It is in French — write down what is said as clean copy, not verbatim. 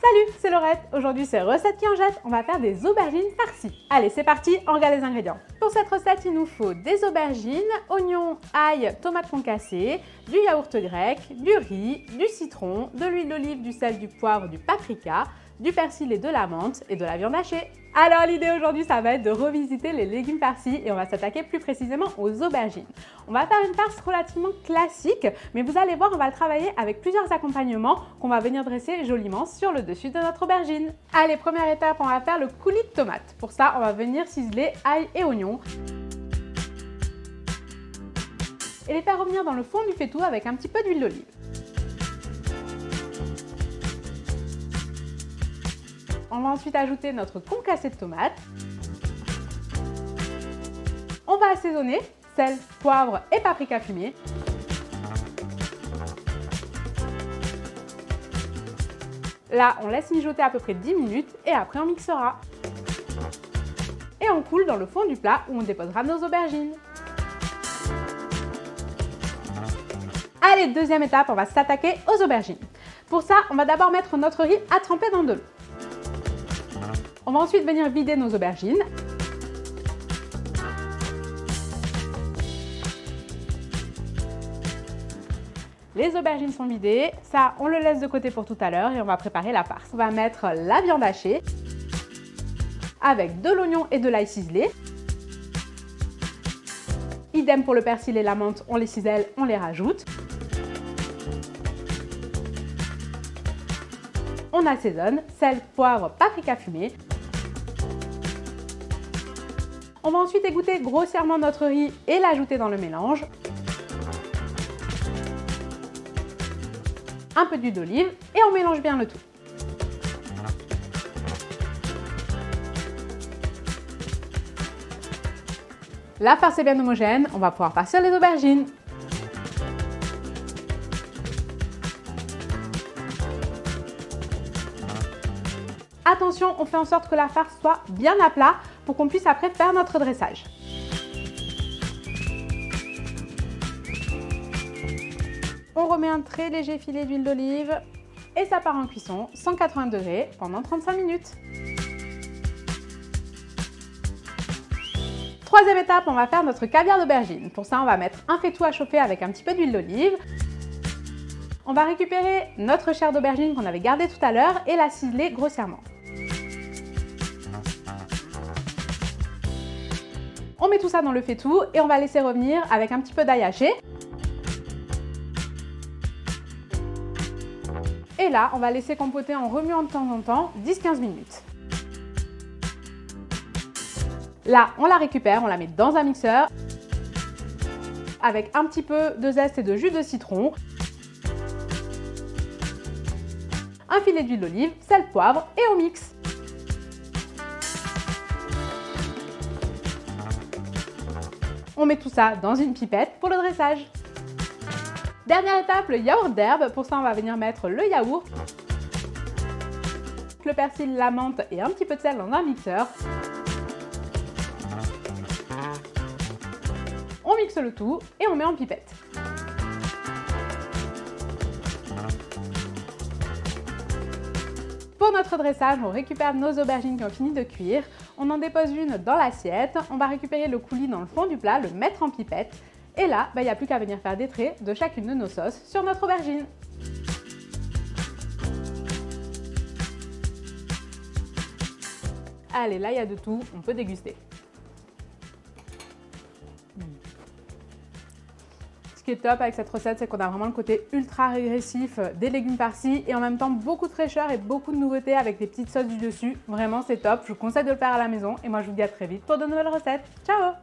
Salut, c'est Laurette. Aujourd'hui, c'est recette qui en jette. On va faire des aubergines farcies. Allez, c'est parti, on regarde les ingrédients. Pour cette recette, il nous faut des aubergines, oignons, ail, tomates concassées, du yaourt grec, du riz, du citron, de l'huile d'olive, du sel, du poivre, du paprika, du persil et de la menthe et de la viande hachée. Alors l'idée aujourd'hui, ça va être de revisiter les légumes farcis et on va s'attaquer plus précisément aux aubergines. On va faire une farce relativement classique, mais vous allez voir, on va le travailler avec plusieurs accompagnements qu'on va venir dresser joliment sur le dessus de notre aubergine. Allez, première étape, on va faire le coulis de tomate. Pour ça, on va venir ciseler ail et oignons et les faire revenir dans le fond du faitout avec un petit peu d'huile d'olive. On va ensuite ajouter notre concassé de tomates. On va assaisonner, sel, poivre et paprika fumé. Là, on laisse mijoter à peu près 10 minutes et après on mixera. Et on coule dans le fond du plat où on déposera nos aubergines. Allez, deuxième étape, on va s'attaquer aux aubergines. Pour ça, on va d'abord mettre notre riz à tremper dans de l'eau. On va ensuite venir vider nos aubergines. Les aubergines sont vidées, ça on le laisse de côté pour tout à l'heure et on va préparer la farce. On va mettre la viande hachée avec de l'oignon et de l'ail ciselé. Idem pour le persil et la menthe, on les cisèle, on les rajoute. On assaisonne, sel, poivre, paprika fumé. On va ensuite égoutter grossièrement notre riz et l'ajouter dans le mélange. Un peu d'huile d'olive et on mélange bien le tout. La farce est bien homogène, on va pouvoir farcir les aubergines. Attention, on fait en sorte que la farce soit bien à plat pour qu'on puisse après faire notre dressage. On remet un très léger filet d'huile d'olive et ça part en cuisson 180 degrés pendant 35 minutes. Troisième étape, on va faire notre caviar d'aubergine. Pour ça, on va mettre un faitout à chauffer avec un petit peu d'huile d'olive. On va récupérer notre chair d'aubergine qu'on avait gardée tout à l'heure et la ciseler grossièrement. On met tout ça dans le faitout et on va laisser revenir avec un petit peu d'ail haché. Et là, on va laisser compoter en remuant de temps en temps 10-15 minutes. Là, on la récupère, on la met dans un mixeur avec un petit peu de zeste et de jus de citron, un filet d'huile d'olive, sel, poivre et on mixe. On met tout ça dans une pipette pour le dressage. Dernière étape, le yaourt d'herbe. Pour ça, on va venir mettre le yaourt, le persil, la menthe et un petit peu de sel dans un mixeur. On mixe le tout et on met en pipette. Pour notre dressage, on récupère nos aubergines qui ont fini de cuire. On en dépose une dans l'assiette. On va récupérer le coulis dans le fond du plat, le mettre en pipette. Et là, il n'y a plus qu'à venir faire des traits de chacune de nos sauces sur notre aubergine. Allez, là, il y a de tout. On peut déguster. Ce qui est top avec cette recette, c'est qu'on a vraiment le côté ultra régressif des légumes farcis et en même temps beaucoup de fraîcheur et beaucoup de nouveautés avec des petites sauces du dessus. Vraiment, c'est top. Je vous conseille de le faire à la maison et moi, je vous dis à très vite pour de nouvelles recettes. Ciao!